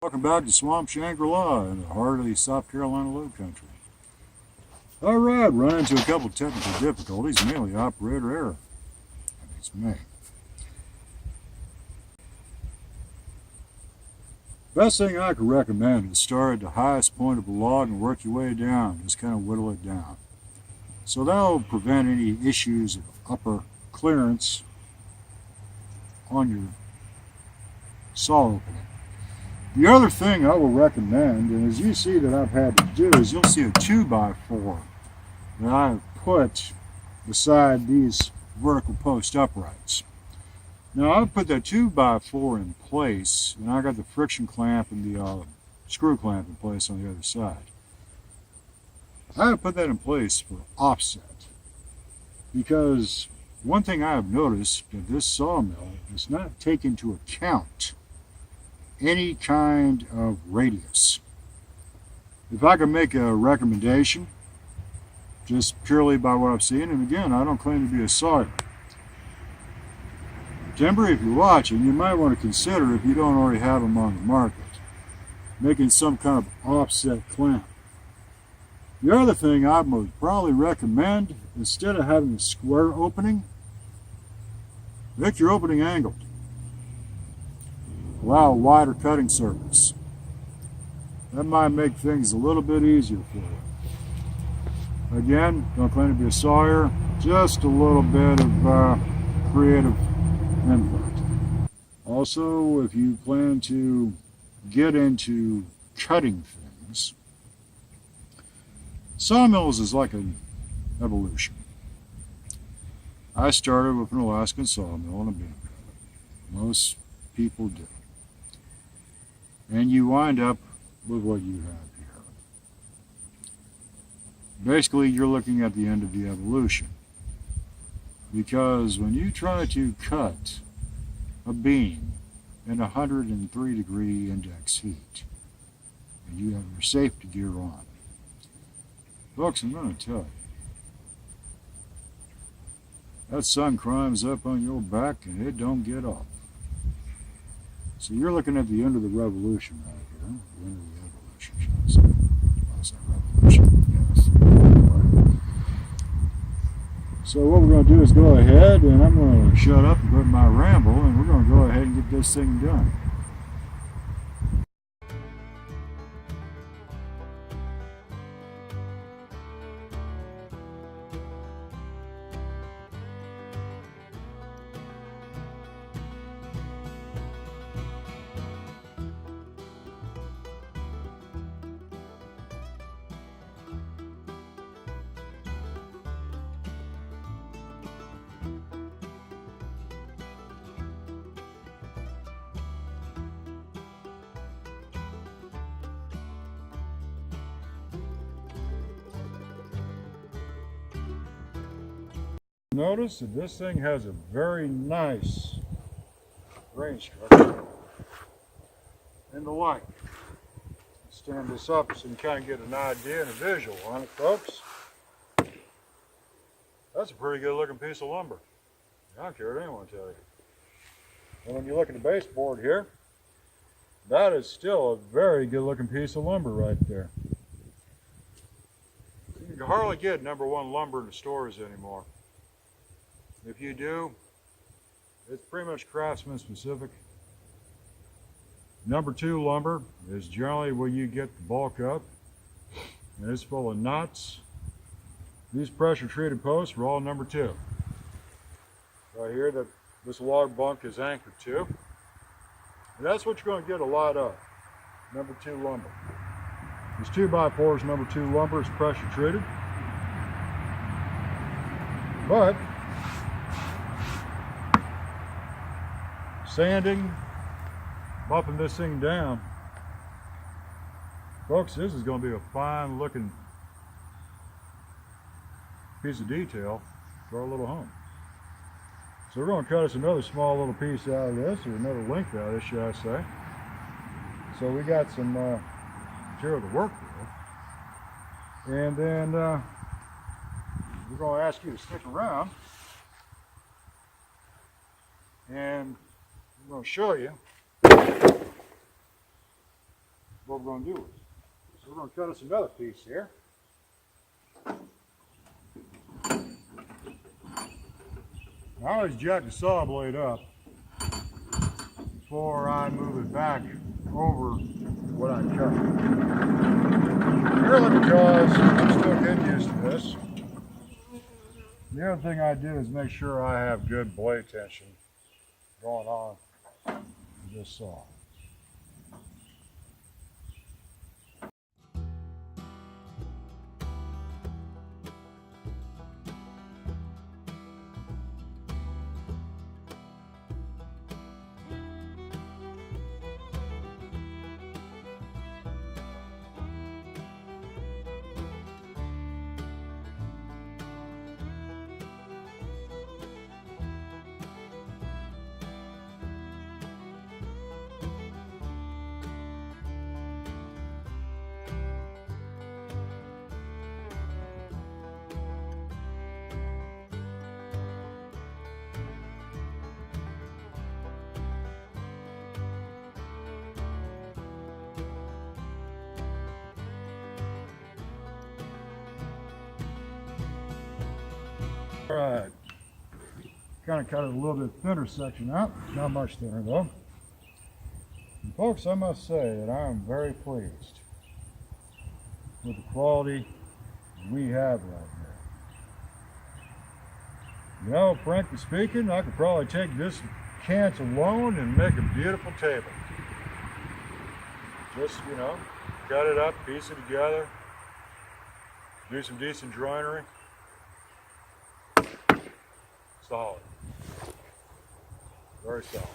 Welcome back to Swamp Shangri-La in the heart of the South Carolina Low Country. Alright, run into a couple technical difficulties, mainly operator error. That means me. Best thing I could recommend is start at the highest point of a log and work your way down. Just kind of whittle it down. So that'll prevent any issues of upper clearance on your saw opening. The other thing I will recommend, and as you see that I've had to do, is you'll see a 2x4 that I have put beside these vertical post uprights. Now I've put that 2x4 in place, and I got the friction clamp and the screw clamp in place on the other side. I have put that in place for offset, because one thing I have noticed that this sawmill does not take into account any kind of radius. If I can make a recommendation, just purely by what I've seen, and again, I don't claim to be a sawyer. Timbery, if you're watching, you might want to consider, if you don't already have them on the market, making some kind of offset clamp. The other thing I would probably recommend, instead of having a square opening, make your opening angled. Allow a wider cutting surface. That might make things a little bit easier for you. Again, don't claim to be a sawyer, just a little bit of creative input. Also, if you plan to get into cutting things, sawmills is like an evolution. I started with an Alaskan sawmill and a beam cutter. Most people do. And you wind up with what you have here. Basically, you're looking at the end of the evolution. Because when you try to cut a beam in 103-degree index heat, and you have your safety gear on, folks, I'm going to tell you, that sun climbs up on your back and it don't get off. So you're looking at the end of the revolution right here. The end of the evolution, shall I say. Well, it's not revolution, yes. Anyway. So what we're going to do is go ahead, and I'm going to shut up and quit my ramble, and we're going to go ahead and get this thing done. Notice that this thing has a very nice grain structure and the like. Stand this up so you can kind of get an idea and a visual on it, folks. That's a pretty good looking piece of lumber. I don't care what anyone tells you. And when you look at the baseboard here, that is still a very good looking piece of lumber right there. You can hardly get #1 lumber in the stores anymore. If you do, it's pretty much craftsman specific. #2 lumber is generally where you get the bulk up, and it's full of knots. These pressure treated posts are all #2. Right here that this log bunk is anchored to. And that's what you're going to get a lot of, #2 lumber. This 2x4 is #2 lumber, is pressure treated. But sanding, bumping this thing down, folks, this is going to be a fine looking piece of detail for our little home. So we're going to cut us another small little piece out of this, or another length out of this, should I say. So we got some material to work with. And then we're going to ask you to stick around, and I'm going to show you what we're going to do with it. So we're going to cut us another piece here. I always jack the saw blade up before I move it back over what I cut. Purely because I'm still getting used to this. The other thing I do is make sure I have good blade tension going on with this saw. All right, kind of cut it a little bit thinner section out, not much thinner though. And folks, I must say that I am very pleased with the quality we have right here. You know, frankly speaking, I could probably take this cant alone and make a beautiful table. Just, you know, cut it up, piece it together, do some decent joinery. Solid. Very solid.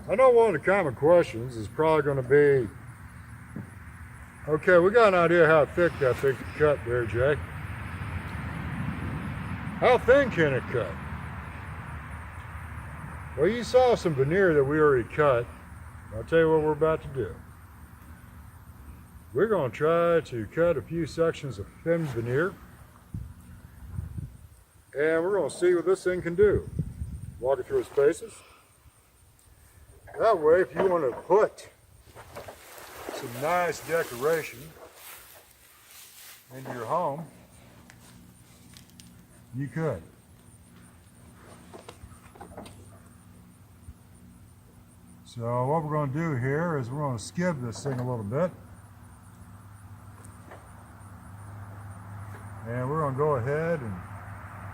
I know one of the common questions is probably going to be, okay, we got an idea how thick that thing can cut there, Jay. How thin can it cut? Well, you saw some veneer that we already cut. I'll tell you what we're about to do. We're going to try to cut a few sections of thin veneer, and we're going to see what this thing can do. Walk it through its paces. That way, if you want to put some nice decoration into your home, you could. So what we're going to do here is we're going to skid this thing a little bit. And we're going to go ahead and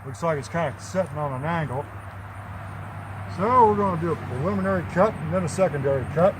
looks like it's kind of setting on an angle. So we're going to do a preliminary cut and then a secondary cut.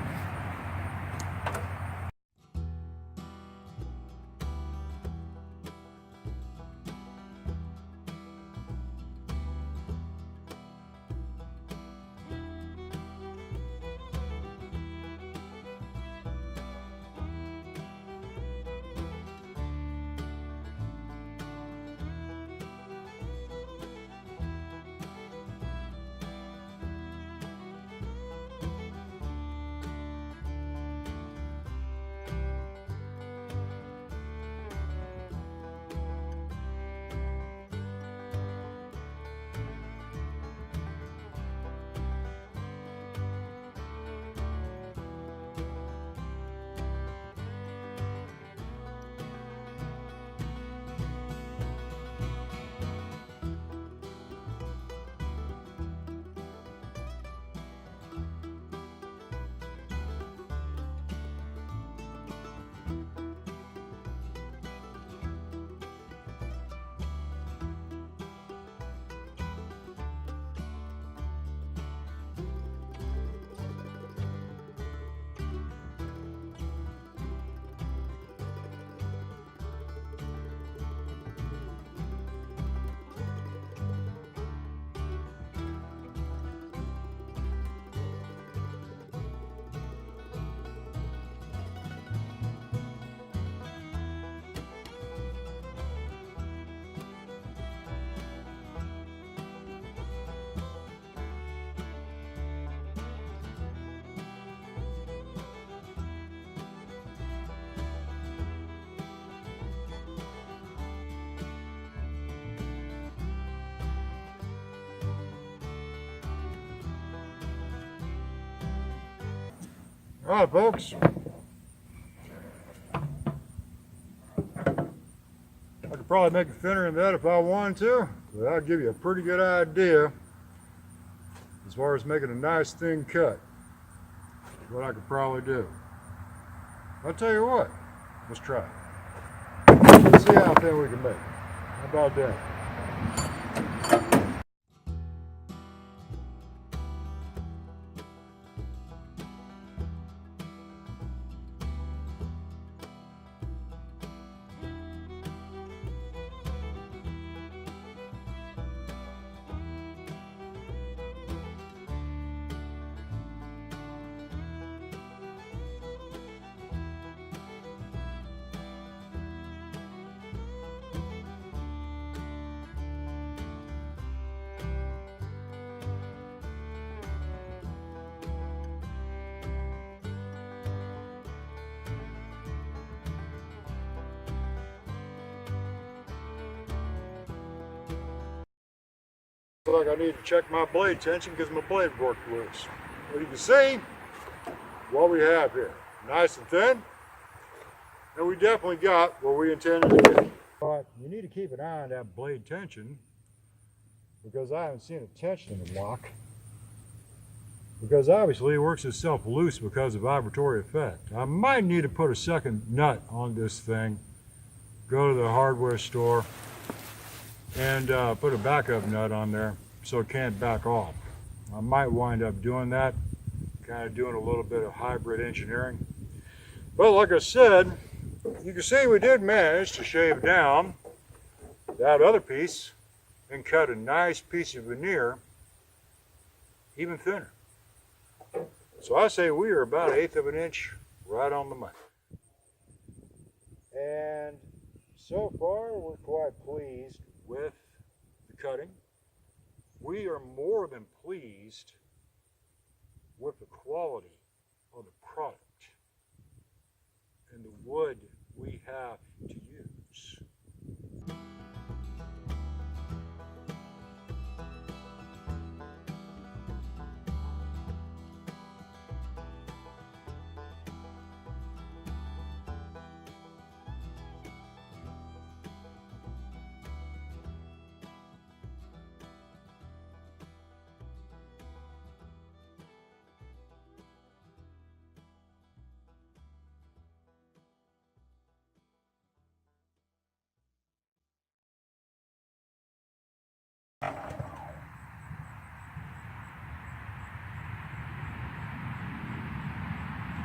Alright folks, I could probably make a thinner than that if I wanted to, but I'll give you a pretty good idea as far as making a nice thin cut. What I could probably do. I'll tell you what, let's try it. Let's see how thin we can make it. How about that? Like I need to check my blade tension because my blade worked loose. Well, you can see what we have here. Nice and thin. And we definitely got what we intended to get. But you need to keep an eye on that blade tension because I haven't seen it tension in the lock. Because obviously it works itself loose because of vibratory effect. I might need to put a second nut on this thing. Go to the hardware store and put a backup nut on there so it can't back off. I might wind up doing that, kind of doing a little bit of hybrid engineering. But like I said, you can see we did manage to shave down that other piece and cut a nice piece of veneer even thinner. So I say we are about 1/8 of an inch right on the money. And so far we're quite pleased with the cutting. We are more than pleased with the quality of the product and the wood we have to use.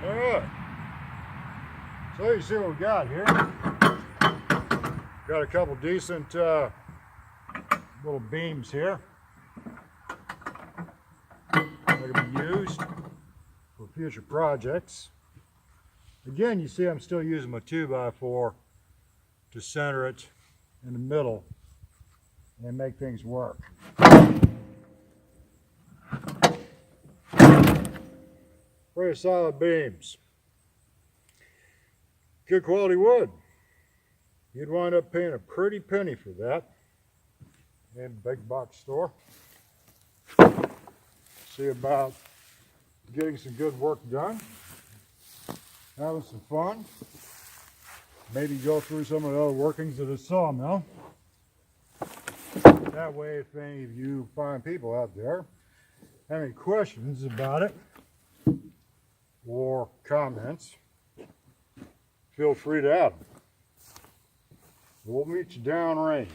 All right, so you see what we got here. Got a couple decent little beams here that can be used for future projects. Again, you see I'm still using my 2x4 to center it in the middle and make things work. Pretty solid beams. Good quality wood. You'd wind up paying a pretty penny for that in a big box store. See about getting some good work done, having some fun, maybe go through some of the other workings of the sawmill. That way, if any of you fine people out there have any questions about it or comments, feel free to add them. We'll meet you downrange.